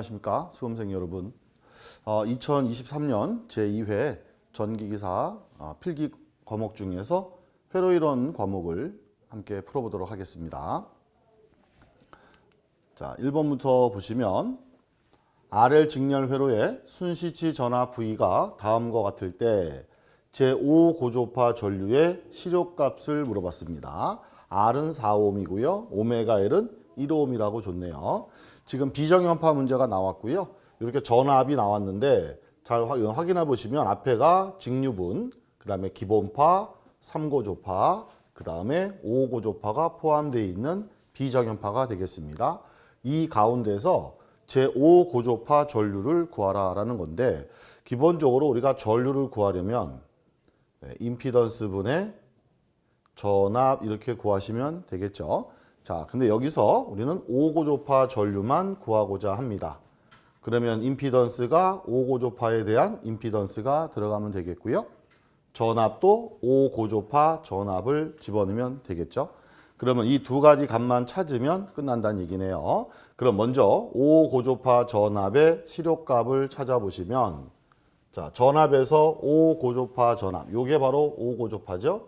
안녕하십니까 수험생 여러분. 2023년 제2회 전기기사 필기 과목 중에서 회로이론 과목을 함께 풀어보도록 하겠습니다. 자, 1번부터 보시면 RL 직렬 회로의 순시치 전압 V가 다음과 같을 때 제5 고조파 전류의 시력값을 물어봤습니다. R은 4ohm이고요. 오메가 L은 1ohm이라고 줬네요. 지금 비정연파 문제가 나왔고요. 이렇게 전압이 나왔는데 잘 확인해 보시면 앞에가 직류분, 그 다음에 기본파, 3고조파, 그 다음에 5고조파가 포함되어 있는 비정연파가 되겠습니다. 이 가운데서 제5고조파 전류를 구하라라는 건데 기본적으로 우리가 전류를 구하려면 임피던스 분의 전압 이렇게 구하시면 되겠죠. 자, 근데 여기서 우리는 5고조파 전류만 구하고자 합니다. 그러면 임피던스가 5고조파에 대한 임피던스가 들어가면 되겠고요. 전압도 5고조파 전압을 집어넣으면 되겠죠. 그러면 이 두 가지 값만 찾으면 끝난다는 얘기네요. 그럼 먼저 5고조파 전압의 시력값을 찾아보시면 자, 전압에서 5고조파 전압, 요게 바로 5고조파죠.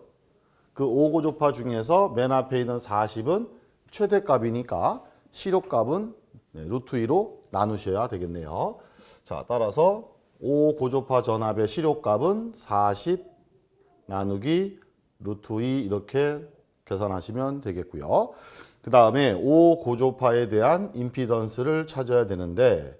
그 5고조파 중에서 맨 앞에 있는 40은 최대값이니까 시력값은 루트 2로 나누셔야 되겠네요. 자, 따라서 5고조파 전압의 시력값은 40 나누기 루트 2 이렇게 계산하시면 되겠고요. 그 다음에 5고조파에 대한 임피던스를 찾아야 되는데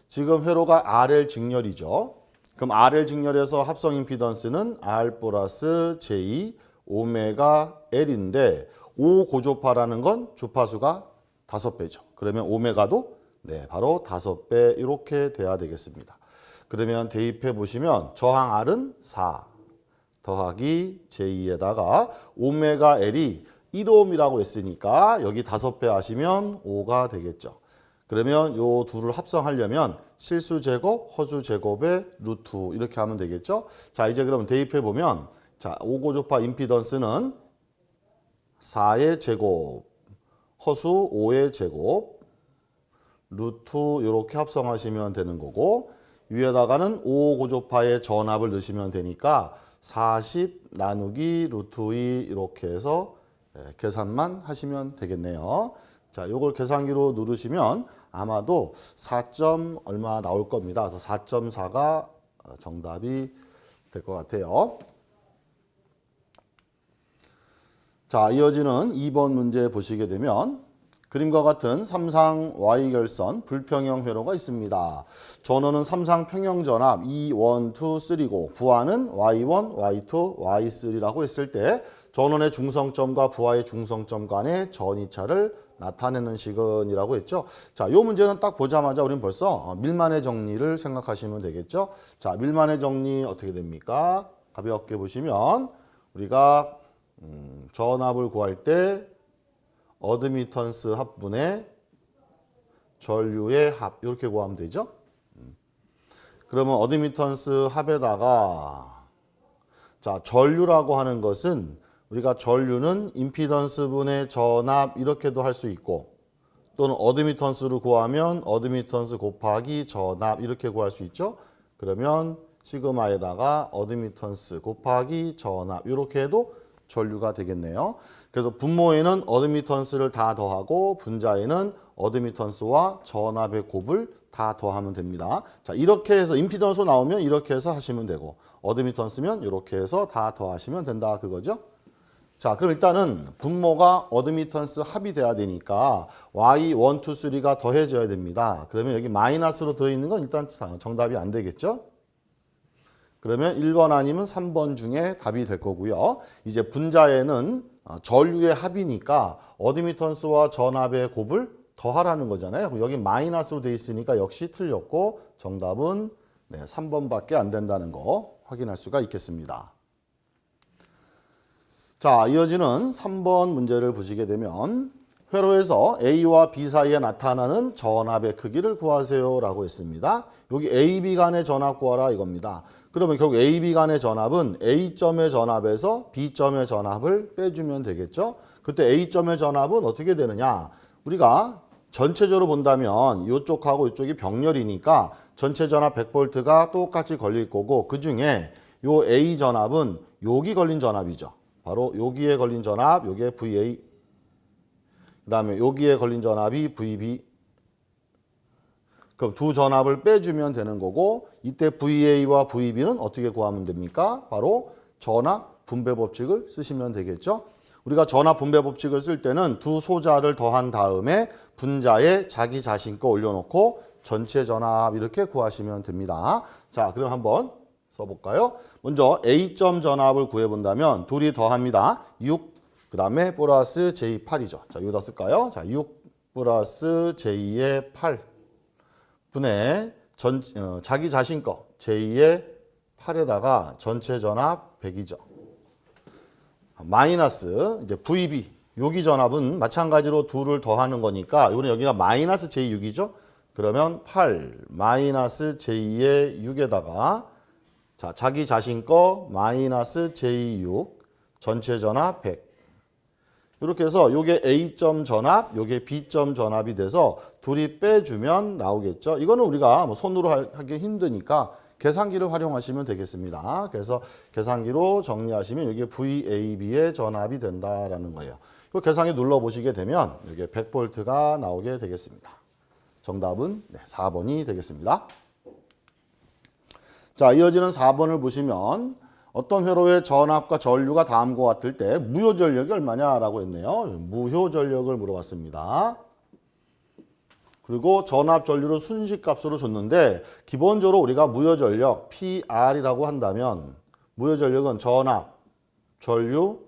지금 회로가 RL 직렬이죠. 그럼 RL 직렬에서 합성 임피던스는 R 플러스 J 오메가 L인데 5고조파라는 건 주파수가 5배죠. 그러면 오메가도 바로 5배 이렇게 돼야 되겠습니다. 그러면 대입해 보시면 저항 R은 4 더하기 J에다가 오메가 L이 1ohm이라고 했으니까 여기 5배 하시면 5가 되겠죠. 그러면 요 둘을 합성하려면 실수 제곱, 허수 제곱의 루트 이렇게 하면 되겠죠. 자, 이제 그러면 대입해 보면 자, 5고조파 임피던스는 4의 제곱, 허수 5의 제곱, 루트 이렇게 합성하시면 되는 거고 위에다가는 5고조파의 전압을 넣으시면 되니까 40 나누기 루트 2 이렇게 해서 계산만 하시면 되겠네요. 자, 요걸 계산기로 누르시면 아마도 4. 얼마 나올 겁니다. 그래서 4.4가 정답이 될 것 같아요. 자, 이어지는 2번 문제 보시게 되면 그림과 같은 삼상 Y결선 불평형 회로가 있습니다. 전원은 삼상 평형전압 2, 1, 2, 3고 부하는 Y1, Y2, Y3라고 했을 때 전원의 중성점과 부하의 중성점 간의 전이차를 나타내는 식은이라고 했죠. 자, 이 문제는 딱 보자마자 우리는 벌써 밀만의 정리를 생각하시면 되겠죠. 자, 밀만의 정리 어떻게 됩니까? 가볍게 보시면 우리가 전압을 구할 때 어드미턴스 합분의 전류의 합 이렇게 구하면 되죠. 그러면 어드미턴스 합에다가 자, 전류라고 하는 것은 우리가 전류는 임피던스 분의 전압 이렇게도 할 수 있고 또는 어드미턴스를 구하면 어드미턴스 곱하기 전압 이렇게 구할 수 있죠. 그러면 시그마에다가 어드미턴스 곱하기 전압 이렇게 해도 전류가 되겠네요. 그래서 분모에는 어드미턴스를 다 더하고 분자에는 어드미턴스와 전압의 곱을 다 더하면 됩니다. 자, 이렇게 해서 임피던스 나오면 이렇게 해서 하시면 되고 어드미턴스면 이렇게 해서 다 더하시면 된다 그거죠. 자, 그럼 일단은 분모가 어드미턴스 합이 돼야 되니까 Y1, 2, 3가 더해져야 됩니다. 그러면 여기 마이너스로 들어있는 건 일단 정답이 안 되겠죠. 그러면 1번 아니면 3번 중에 답이 될 거고요. 이제 분자에는 전류의 합이니까 어드미턴스와 전압의 곱을 더하라는 거잖아요. 그럼 여기 마이너스로 돼 있으니까 역시 틀렸고 정답은 3번밖에 안 된다는 거 확인할 수가 있겠습니다. 자, 이어지는 3번 문제를 보시게 되면 회로에서 A와 B 사이에 나타나는 전압의 크기를 구하세요 라고 했습니다. 여기 A, B 간의 전압 구하라 이겁니다. 그러면 결국 A, B 간의 전압은 A점의 전압에서 B점의 전압을 빼주면 되겠죠. 그때 A점의 전압은 어떻게 되느냐. 우리가 전체적으로 본다면 이쪽하고 이쪽이 병렬이니까 전체 전압 100V가 똑같이 걸릴 거고 그중에 요 A 전압은 여기 걸린 전압이죠. 바로 여기에 걸린 전압, 요게 VA. 그다음에 여기에 걸린 전압이 VB. 그럼 두 전압을 빼주면 되는 거고 이때 VA와 VB는 어떻게 구하면 됩니까? 바로 전압 분배 법칙을 쓰시면 되겠죠. 우리가 전압 분배 법칙을 쓸 때는 두 소자를 더한 다음에 분자에 자기 자신 거 올려놓고 전체 전압 이렇게 구하시면 됩니다. 자, 그럼 한번 써볼까요? 먼저 A점 전압을 구해본다면 둘이 더합니다. 6, 그 다음에 플러스 J8이죠. 자, 여기다 쓸까요? 자, 6 플러스 J의 8 분의 자기 자신 거 J의 8에다가 전체 전압 100이죠. 마이너스 이제 VB 여기 전압은 마찬가지로 둘을 더하는 거니까 이거는 여기가 마이너스 J6이죠. 그러면 8 마이너스 J의 6에다가 자, 자기 자신 거 마이너스 J6 전체 전압 100. 이렇게 해서 요게 A점 전압, 요게 B점 전압이 돼서 둘이 빼주면 나오겠죠. 이거는 우리가 뭐 손으로 하기 힘드니까 계산기를 활용하시면 되겠습니다. 그래서 계산기로 정리하시면 이게 VAB의 전압이 된다라는 거예요. 이 계산기 눌러보시게 되면 이게 100V가 나오게 되겠습니다. 정답은 4번이 되겠습니다. 자, 이어지는 4번을 보시면 어떤 회로의 전압과 전류가 다음과 같을 때 무효 전력이 얼마냐라고 했네요. 무효 전력을 물어봤습니다. 그리고 전압 전류를 순식값으로 줬는데 기본적으로 우리가 무효 전력 PR이라고 한다면 무효 전력은 전압, 전류,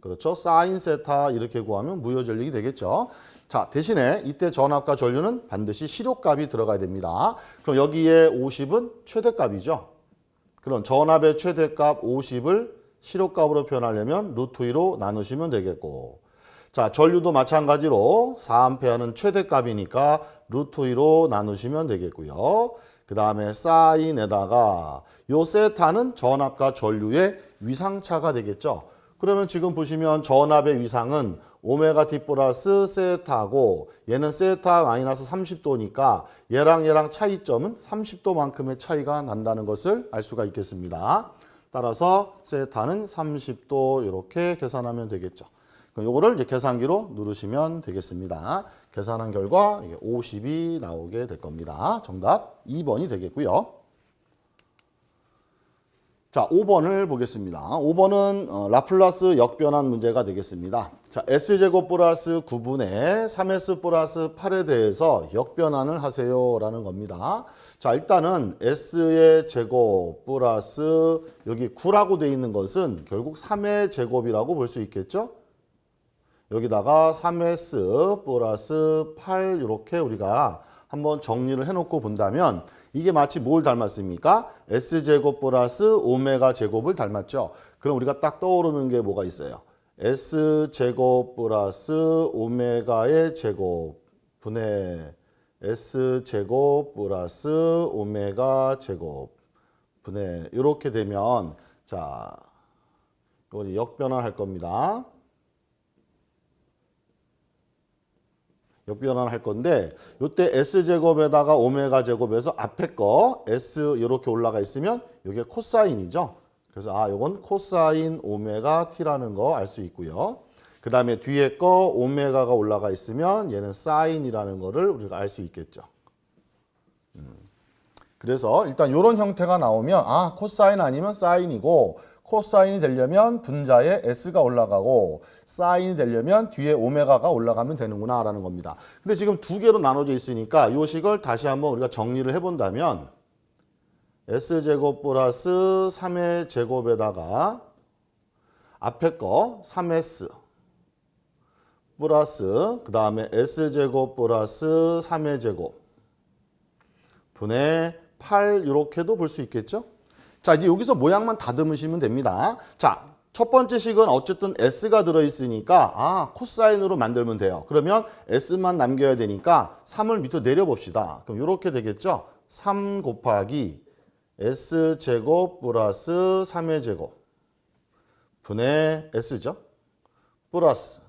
그렇죠? 사인 세타 이렇게 구하면 무효 전력이 되겠죠. 자, 대신에 이때 전압과 전류는 반드시 실효값이 들어가야 됩니다. 그럼 여기에 50은 최대값이죠. 그럼 전압의 최대값 50을 실효값으로 표현하려면 루트 2로 나누시면 되겠고 자, 전류도 마찬가지로 4A는 최대값이니까 루트 2로 나누시면 되겠고요. 그 다음에 사인에다가 요 세타는 전압과 전류의 위상차가 되겠죠. 그러면 지금 보시면 전압의 위상은 오메가 T 플러스 세타고 얘는 세타 마이너스 30도니까 얘랑 차이점은 30도만큼의 차이가 난다는 것을 알 수가 있겠습니다. 따라서 세타는 30도 이렇게 계산하면 되겠죠. 그럼 요거를 이제 계산기로 누르시면 되겠습니다. 계산한 결과 50이 나오게 될 겁니다. 정답 2번이 되겠고요. 자, 5번을 보겠습니다. 5번은 라플라스 역변환 문제가 되겠습니다. 자, S제곱 플러스 9분의 3S 플러스 8에 대해서 역변환을 하세요라는 겁니다. 자, 일단은 S의 제곱 플러스 여기 9라고 되어 있는 것은 결국 3의 제곱이라고 볼 수 있겠죠? 여기다가 3S 플러스 8 이렇게 우리가 한번 정리를 해놓고 본다면 이게 마치 뭘 닮았습니까? S제곱 플러스 오메가 제곱을 닮았죠. 그럼 우리가 딱 떠오르는 게 뭐가 있어요? S제곱 플러스 오메가의 제곱 분의 S제곱 플러스 오메가 제곱 분의 이렇게 되면 자, 이거 역변환할 겁니다. 역변환을 할 건데 이때 S제곱에다가 오메가 제곱에서 앞에 거 S 이렇게 올라가 있으면 이게 코사인이죠. 그래서 이건 코사인 오메가 T라는 거 알 수 있고요. 그 다음에 뒤에 거 오메가가 올라가 있으면 얘는 사인이라는 거를 우리가 알 수 있겠죠. 그래서 일단 이런 형태가 나오면 코사인 아니면 사인이고 코사인이 되려면 분자에 S가 올라가고 사인이 되려면 뒤에 오메가가 올라가면 되는구나 라는 겁니다. 근데 지금 두 개로 나눠져 있으니까 이 식을 다시 한번 우리가 정리를 해본다면 S제곱 플러스 3의 제곱에다가 앞에 거 3S 플러스 그 다음에 S제곱 플러스 3의 제곱 분의 8 이렇게도 볼 수 있겠죠? 자, 이제 여기서 모양만 다듬으시면 됩니다. 자, 첫 번째 식은 어쨌든 S가 들어있으니까 코사인으로 만들면 돼요. 그러면 S만 남겨야 되니까 3을 밑으로 내려봅시다. 그럼 이렇게 되겠죠? 3 곱하기 S제곱 플러스 3의 제곱 분의 S죠? 플러스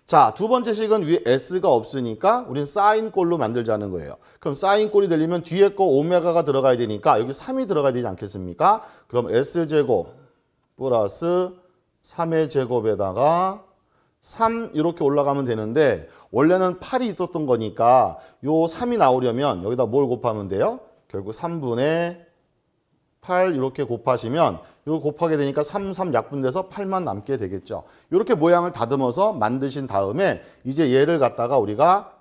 자, 두 번째 식은 위에 S가 없으니까 우린 사인꼴로 만들자는 거예요. 그럼 사인꼴이 되려면 뒤에 거 오메가가 들어가야 되니까 여기 3이 들어가야 되지 않겠습니까? 그럼 S제곱 플러스 3의 제곱에다가 3 이렇게 올라가면 되는데 원래는 8이 있었던 거니까 요 3이 나오려면 여기다 뭘 곱하면 돼요? 결국 3분의 8 이렇게 곱하시면 이거 곱하게 되니까 3, 3 약분돼서 8만 남게 되겠죠. 이렇게 모양을 다듬어서 만드신 다음에 이제 얘를 갖다가 우리가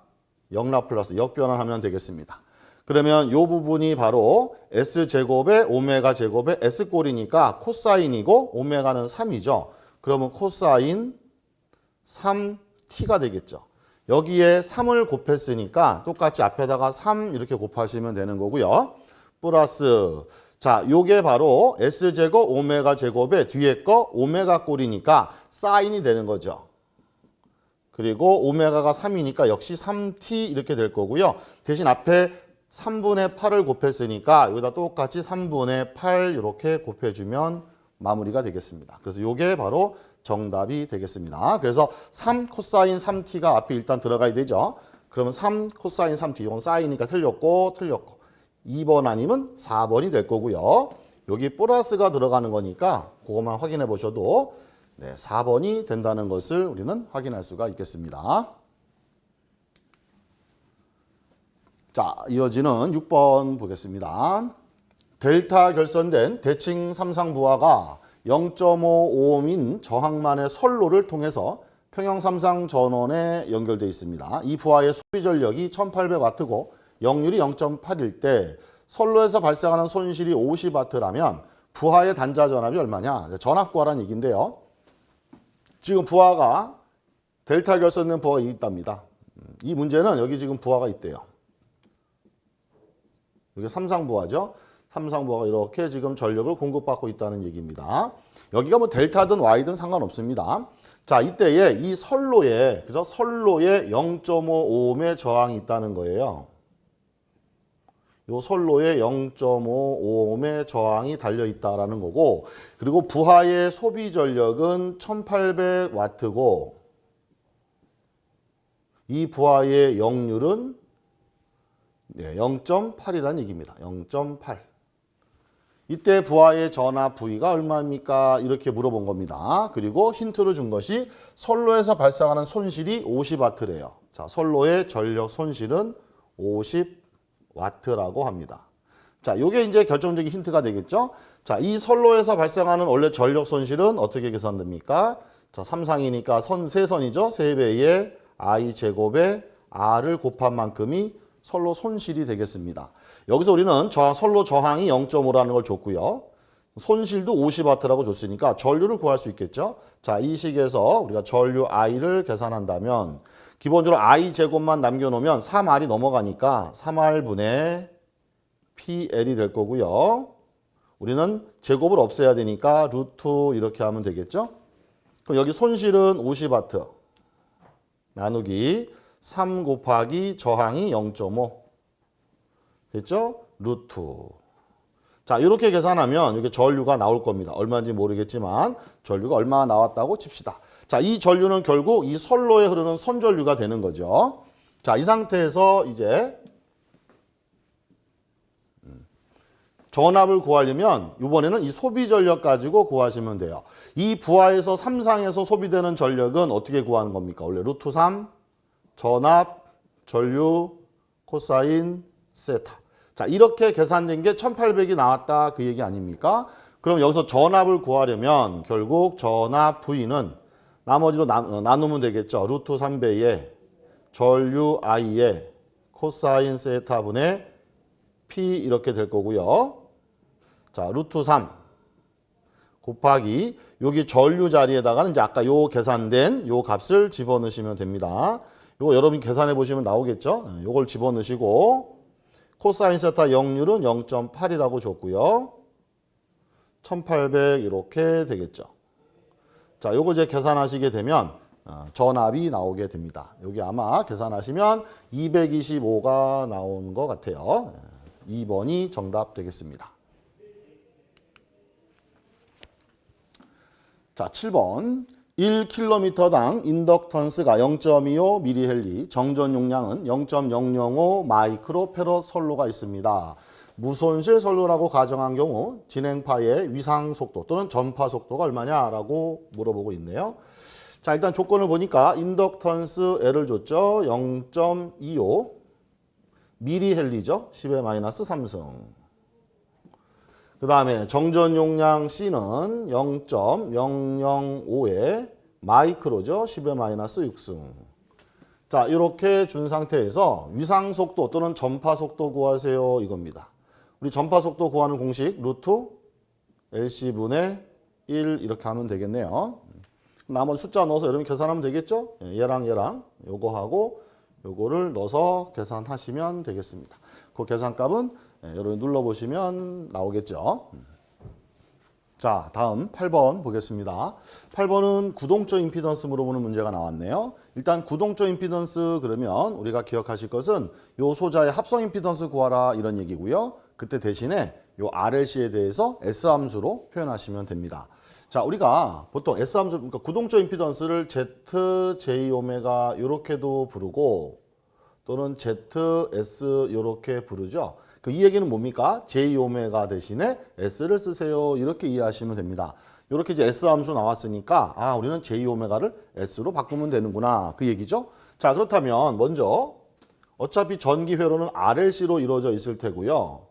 역라플러스 역변환하면 되겠습니다. 그러면 이 부분이 바로 S제곱의 오메가 제곱의 S꼴이니까 코사인이고 오메가는 3이죠. 그러면 코사인 3t가 되겠죠. 여기에 3을 곱했으니까 똑같이 앞에다가 3 이렇게 곱하시면 되는 거고요. 플러스 자, 요게 바로 S제곱 오메가 제곱의 뒤에 거 오메가 꼴이니까 사인이 되는 거죠. 그리고 오메가가 3이니까 역시 3t 이렇게 될 거고요. 대신 앞에 3분의 8을 곱했으니까 여기다 똑같이 3분의 8 이렇게 곱해주면 마무리가 되겠습니다. 그래서 요게 바로 정답이 되겠습니다. 그래서 3 코사인 3t가 앞에 일단 들어가야 되죠. 그러면 3 코사인 3t, 이건 사인이니까 틀렸고 2번 아니면 4번이 될 거고요. 여기 플러스가 들어가는 거니까 그것만 확인해 보셔도 네, 4번이 된다는 것을 우리는 확인할 수가 있겠습니다. 자, 이어지는 6번 보겠습니다. 델타 결선된 대칭 삼상부하가 0.5옴인 저항만의 선로를 통해서 평형 삼상 전원에 연결되어 있습니다. 이 부하의 소비 전력이 1800W고 역률이 0.8일 때 선로에서 발생하는 손실이 50W라면 부하의 단자 전압이 얼마냐? 전압 구하라는 얘기인데요. 지금 부하가 델타 결선된 부하가 있답니다. 이 문제는 여기 지금 부하가 있대요. 이게 삼상부하죠. 삼상부하가 이렇게 지금 전력을 공급받고 있다는 얘기입니다. 여기가 뭐 델타든 Y든 상관없습니다. 자, 이때에 이 선로에, 그죠? 선로에 0.5옴의 저항이 있다는 거예요. 요 선로에 0.5옴의 저항이 달려 있다라는 거고, 그리고 부하의 소비 전력은 1800W고, 이 부하의 역률은 0.8이라는 얘기입니다. 0.8. 이때 부하의 전압 V가 얼마입니까? 이렇게 물어본 겁니다. 그리고 힌트를 준 것이 선로에서 발생하는 손실이 50W래요. 자, 선로의 전력 손실은 50W라고 합니다. 자, 이게 이제 결정적인 힌트가 되겠죠? 자, 이 선로에서 발생하는 원래 전력 손실은 어떻게 계산됩니까? 자, 삼상이니까 세 선이죠. 3배의 I 제곱에 R을 곱한 만큼이 선로 손실이 되겠습니다. 여기서 우리는 선로 저항이 0.5라는 걸 줬고요. 손실도 50W라고 줬으니까 전류를 구할 수 있겠죠. 자, 이 식에서 우리가 전류 I를 계산한다면 기본적으로 I 제곱만 남겨놓으면 3R이 넘어가니까 3R분의 PL이 될 거고요. 우리는 제곱을 없애야 되니까 루트 이렇게 하면 되겠죠. 그럼 여기 손실은 50W 나누기 3 곱하기 저항이 0.5 됐죠? 루트. 자, 이렇게 계산하면 이게 전류가 나올 겁니다. 얼마인지 모르겠지만 전류가 얼마나 나왔다고 칩시다. 자, 이 전류는 결국 이 선로에 흐르는 선전류가 되는 거죠. 자, 이 상태에서 이제 전압을 구하려면 이번에는 이 소비 전력 가지고 구하시면 돼요. 이 부하에서 삼상에서 소비되는 전력은 어떻게 구하는 겁니까? 원래 루트 3 전압, 전류, 코사인, 세타. 자, 이렇게 계산된 게 1800이 나왔다 그 얘기 아닙니까? 그럼 여기서 전압을 구하려면 결국 전압 V는 나머지로 나누면 되겠죠. 루트 3배의 전류 I의 코사인 세타분의 P 이렇게 될 거고요. 자, 루트 3 곱하기 여기 전류 자리에다가는 이제 아까 요 계산된 요 값을 집어넣으시면 됩니다. 요거 여러분이 계산해 보시면 나오겠죠. 요걸 집어넣으시고 코사인 세타 역률은 0.8이라고 줬고요. 1800 이렇게 되겠죠. 자, 요거 이제 계산하시게 되면 전압이 나오게 됩니다. 여기 아마 계산하시면 225가 나온 것 같아요. 2번이 정답 되겠습니다. 자, 7번. 1km당 인덕턴스가 0.25 mH, 정전 용량은 0.005 마이크로페러솔로가 있습니다. 무손실 선로라고 가정한 경우 진행파의 위상 속도 또는 전파 속도가 얼마냐라고 물어보고 있네요. 자, 일단 조건을 보니까 인덕턴스 L을 줬죠. 0.25 mH죠. 10의 마이너스 3승. 그 다음에 정전 용량 C는 0.005의 마이크로죠. 10의 마이너스 6승. 자, 이렇게 준 상태에서 위상 속도 또는 전파 속도 구하세요 이겁니다. 우리 전파 속도 구하는 공식 루트 LC분의 1 이렇게 하면 되겠네요. 나머지 숫자 넣어서 여러분 계산하면 되겠죠? 얘랑 얘랑 요거 하고 요거를 넣어서 계산하시면 되겠습니다. 그 계산값은 여러분 눌러보시면 나오겠죠. 자, 다음 8번 보겠습니다. 8번은 구동적 임피던스 물어보는 문제가 나왔네요. 일단 구동적 임피던스 그러면 우리가 기억하실 것은 요 소자의 합성 임피던스 구하라 이런 얘기고요. 그때 대신에 요 RLC에 대해서 S함수로 표현하시면 됩니다. 자, 우리가 보통 S함수, 그러니까 구동적 임피던스를 ZJ오메가 이렇게도 부르고 또는 ZS 이렇게 부르죠. 이 얘기는 뭡니까? J오메가 대신에 S를 쓰세요. 이렇게 이해하시면 됩니다. 이렇게 이제 S함수 나왔으니까 우리는 J오메가를 S로 바꾸면 되는구나. 그 얘기죠. 자, 그렇다면 먼저 어차피 전기 회로는 RLC로 이루어져 있을 테고요.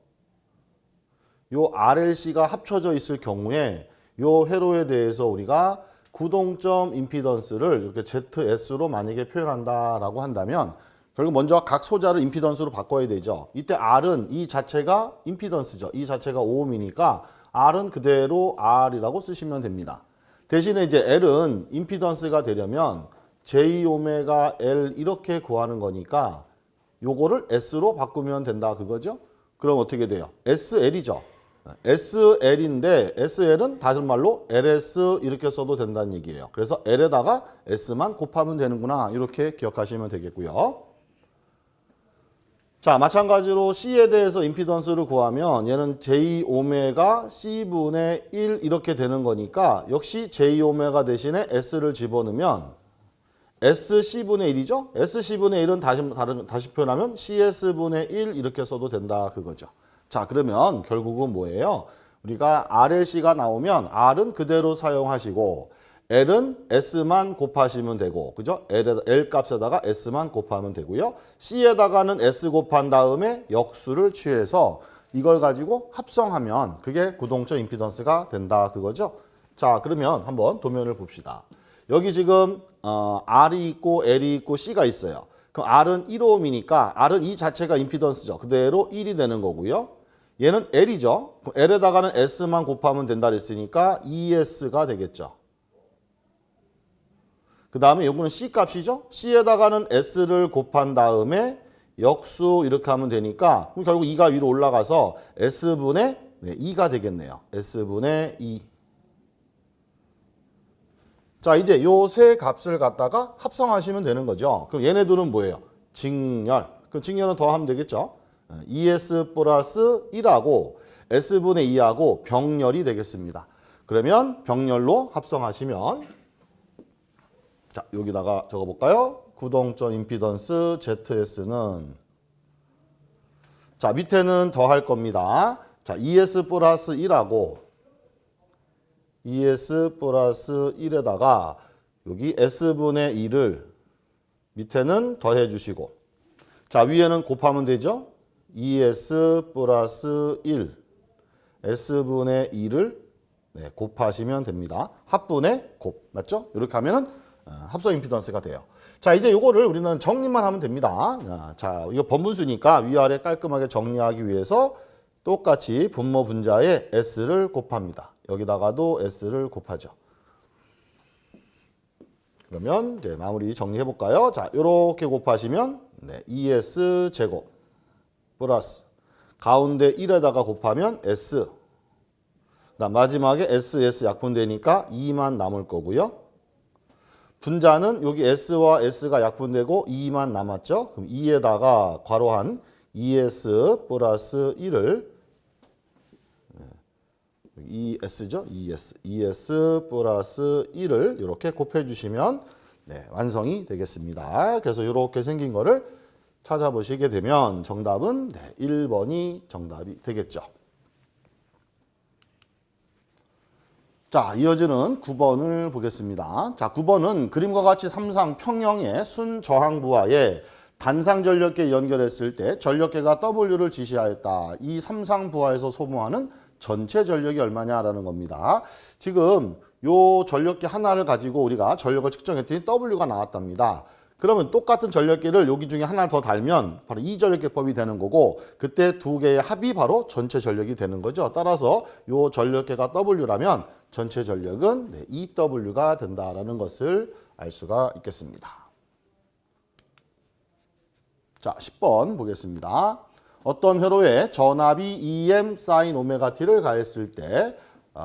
요 RLC가 합쳐져 있을 경우에 요 회로에 대해서 우리가 구동점 임피던스를 이렇게 ZS로 만약에 표현한다라고 한다면 결국 먼저 각 소자를 임피던스로 바꿔야 되죠. 이때 R은 이 자체가 임피던스죠. 이 자체가 5ohm이니까 R은 그대로 R이라고 쓰시면 됩니다. 대신에 이제 L은 임피던스가 되려면 J오메가 L 이렇게 구하는 거니까 요거를 S로 바꾸면 된다 그거죠. 그럼 어떻게 돼요? SL이죠. SL인데 SL은 다른 말로 LS 이렇게 써도 된다는 얘기예요. 그래서 L에다가 S만 곱하면 되는구나. 이렇게 기억하시면 되겠고요. 자, 마찬가지로 C에 대해서 임피던스를 구하면 얘는 J오메가 C분의 1 이렇게 되는 거니까 역시 J오메가 대신에 S를 집어넣으면 SC분의 1이죠. SC분의 1은 다시 표현하면 CS분의 1 이렇게 써도 된다 그거죠. 자, 그러면 결국은 뭐예요? 우리가 RLC가 나오면 R은 그대로 사용하시고 L은 S만 곱하시면 되고, 그죠? L 값에다가 S만 곱하면 되고요. C에다가는 S 곱한 다음에 역수를 취해서 이걸 가지고 합성하면 그게 구동적 임피던스가 된다 그거죠. 자, 그러면 한번 도면을 봅시다. 여기 지금 R이 있고 L이 있고 C가 있어요. 그럼 R은 1ohm이니까 R은 이 자체가 임피던스죠. 그대로 1이 되는 거고요. 얘는 L이죠. L에다가는 S만 곱하면 된다 그랬으니까 ES가 되겠죠. 그 다음에 요거는 C 값이죠. C에다가는 S를 곱한 다음에 역수 이렇게 하면 되니까 그럼 결국 2가 위로 올라가서 S분의 2가 되겠네요. S분의 2. 자, 이제 요 세 값을 갖다가 합성하시면 되는 거죠. 그럼 얘네들은 뭐예요? 직렬. 그럼 직렬은 더하면 되겠죠. ES 플러스 1하고 S분의 2하고 병렬이 되겠습니다. 그러면 병렬로 합성하시면 자, 여기다가 적어볼까요? 구동적 임피던스 ZS는 자, 밑에는 더할 겁니다. 자, ES 플러스 1하고 ES 플러스 1에다가 여기 S분의 2를 밑에는 더해 주시고 자, 위에는 곱하면 되죠? ES 플러스 1 S분의 2를 곱하시면 됩니다. 합분의 곱, 맞죠? 이렇게 하면은 합성 임피던스가 돼요. 자, 이제 요거를 우리는 정리만 하면 됩니다. 자, 이거 번분수니까 위아래 깔끔하게 정리하기 위해서 똑같이 분모 분자에 S를 곱합니다. 여기다가도 S를 곱하죠. 그러면 이제 마무리 정리해 볼까요? 자, 요렇게 곱하시면 ES 제곱 플러스 가운데 1에다가 곱하면 S. 그다음 마지막에 SS 약분되니까 2만 남을 거고요. 분자는 여기 S와 S가 약분되고 2만 남았죠. 그럼 2에다가 괄호한 ES 플러스 1을 ES죠. ES 플러스 1을 이렇게 곱해주시면 네, 완성이 되겠습니다. 그래서 이렇게 생긴 거를 찾아보시게 되면 정답은 네, 1번이 정답이 되겠죠. 자, 이어지는 9번을 보겠습니다. 자, 9번은 그림과 같이 삼상 평형의 순저항부하에 단상 전력계 연결했을 때 전력계가 W를 지시하였다. 이 삼상 부하에서 소모하는 전체 전력이 얼마냐라는 겁니다. 지금 요 전력계 하나를 가지고 우리가 전력을 측정했더니 W가 나왔답니다. 그러면 똑같은 전력계를 여기 중에 하나를 더 달면 바로 이 전력계법이 되는 거고 그때 두 개의 합이 바로 전체 전력이 되는 거죠. 따라서 요 전력계가 W라면 전체 전력은 네, EW가 된다라는 것을 알 수가 있겠습니다. 자, 10번 보겠습니다. 어떤 회로에 전압이 EM 사인 오메가 T를 가했을 때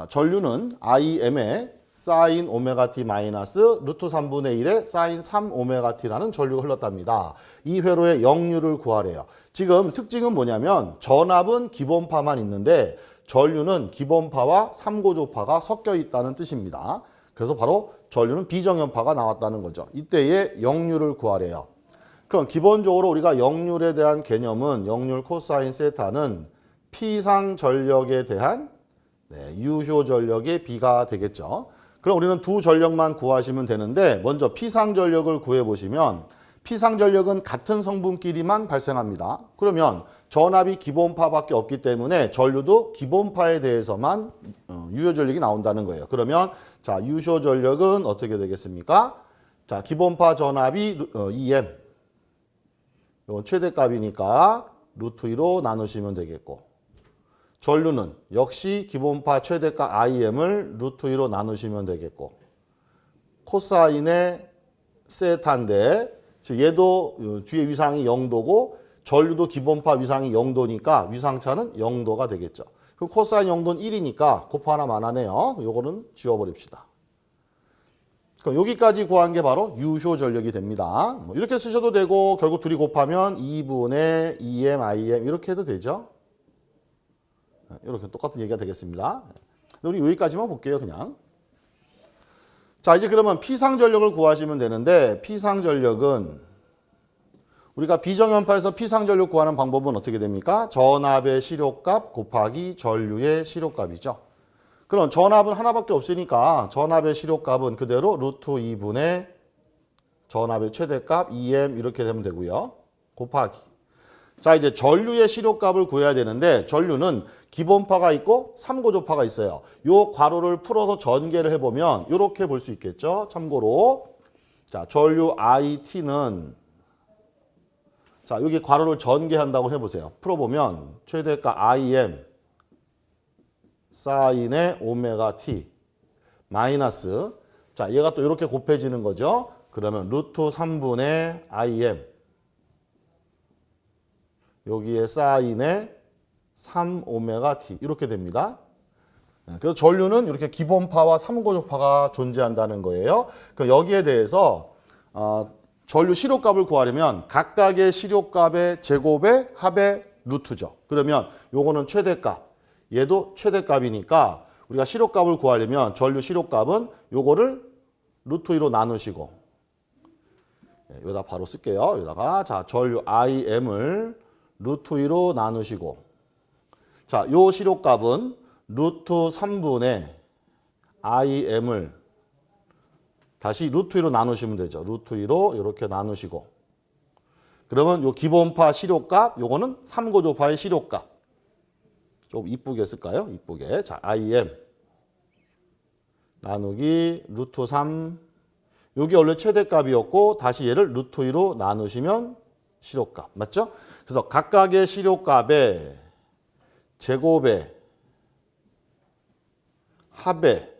전류는 IM에 사인 오메가 T 마이너스 루트 3분의 1에 사인 3 오메가 T라는 전류가 흘렀답니다. 이 회로의 역류를 구하래요. 지금 특징은 뭐냐면 전압은 기본파만 있는데 전류는 기본파와 삼고조파가 섞여 있다는 뜻입니다. 그래서 바로 전류는 비정연파가 나왔다는 거죠. 이때의 역류를 구하래요. 그럼 기본적으로 우리가 역률에 대한 개념은 역률 코사인 세타는 P상 전력에 대한 유효 전력의 B가 되겠죠. 그럼 우리는 두 전력만 구하시면 되는데 먼저 P상 전력을 구해보시면 P상 전력은 같은 성분끼리만 발생합니다. 그러면 전압이 기본파밖에 없기 때문에 전류도 기본파에 대해서만 유효 전력이 나온다는 거예요. 그러면 자, 유효 전력은 어떻게 되겠습니까? 자, 기본파 전압이 EM 이건 최대값이니까 루트 2로 나누시면 되겠고 전류는 역시 기본파 최대값 IM을 루트 2로 나누시면 되겠고 코사인의 세타인데 얘도 뒤에 위상이 0도고 전류도 기본파 위상이 0도니까 위상차는 0도가 되겠죠. 그럼 코사인 0도는 1이니까 곱하 하나만 하네요. 요거는 지워버립시다. 그럼 여기까지 구한 게 바로 유효 전력이 됩니다. 이렇게 쓰셔도 되고 결국 둘이 곱하면 2분의 EM, IM 이렇게 해도 되죠. 이렇게 똑같은 얘기가 되겠습니다. 우리 여기까지만 볼게요. 그냥. 자, 이제 그러면 P상 전력을 구하시면 되는데 P상 전력은 우리가 비정연파에서 P상 전력 구하는 방법은 어떻게 됩니까? 전압의 실효값 곱하기 전류의 실효값이죠. 그럼 전압은 하나밖에 없으니까 전압의 실효값은 그대로 루트 2분의 전압의 최대값 EM 이렇게 되면 되고요. 곱하기. 자, 이제 전류의 실효값을 구해야 되는데 전류는 기본파가 있고 삼고조파가 있어요. 요 괄호를 풀어서 전개를 해보면 이렇게 볼 수 있겠죠. 참고로 자, 전류 IT는 자, 여기 괄호를 전개한다고 해보세요. 풀어보면 최대값 IM 사인의 오메가 T 마이너스 자, 얘가 또 이렇게 곱해지는 거죠. 그러면 루트 3분의 IM 여기에 사인의 3 오메가 T 이렇게 됩니다. 그래서 전류는 이렇게 기본파와 삼고조파가 존재한다는 거예요. 여기에 대해서 전류 실효값을 구하려면 각각의 실효값의 제곱의 합의 루트죠. 그러면 요거는 최대값, 얘도 최대값이니까 우리가 실효값을 구하려면 전류 실효값은 요거를 루트 2로 나누시고 여기다 바로 쓸게요. 여기다가 자, 전류 IM을 루트 2로 나누시고 자, 요 실효값은 루트 3분의 IM을 다시 루트 2로 나누시면 되죠. 루트 2로 이렇게 나누시고 그러면 요 기본파 실효값 요거는 삼고조파의 실효값 좀 이쁘게 쓸까요? 이쁘게. 자, IM 나누기 루트 3 여기 원래 최대값이었고 다시 얘를 루트 2로 나누시면 실효값. 맞죠? 그래서 각각의 실효값의 제곱의 합의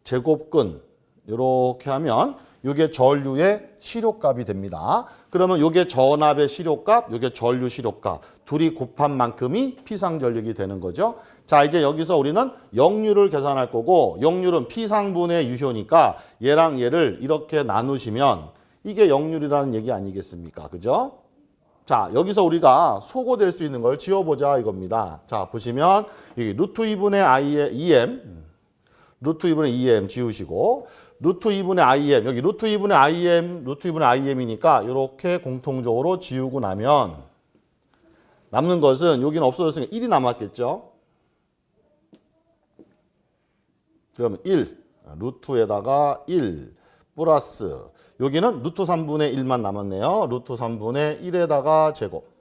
제곱근 이렇게 하면 이게 전류의 실효값이 됩니다. 그러면 이게 전압의 실효값, 이게 전류 실효값 둘이 곱한 만큼이 P상 전력이 되는 거죠. 자, 이제 여기서 우리는 역류를 계산할 거고 역류는 P상분의 유효니까 얘랑 얘를 이렇게 나누시면 이게 역률이라는 얘기 아니겠습니까? 그죠? 자, 여기서 우리가 소거될 수 있는 걸 지워보자 이겁니다. 자, 보시면 이 루트 2분의 i의 2m, 루트 2분의 2m 지우시고 루트 2분의 im, 여기 루트 2분의 im, 루트 2분의 im이니까 이렇게 공통적으로 지우고 나면 남는 것은 여기는 없어졌으니까 1이 남았겠죠. 그러면 1, 루트에다가 1 플러스 여기는 루트 3분의 1만 남았네요. 루트 3분의 1에다가 제곱.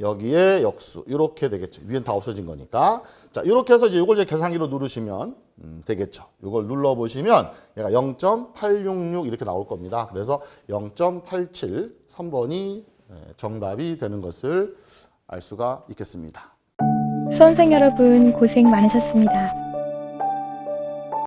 여기에 역수. 이렇게 되겠죠. 위엔 다 없어진 거니까. 자, 이렇게 해서 이제 이걸 이제 계산기로 누르시면 되겠죠. 이걸 눌러 보시면 얘가 0.866 이렇게 나올 겁니다. 그래서 0.87 3번이 정답이 되는 것을 알 수가 있겠습니다. 수험생 여러분 고생 많으셨습니다.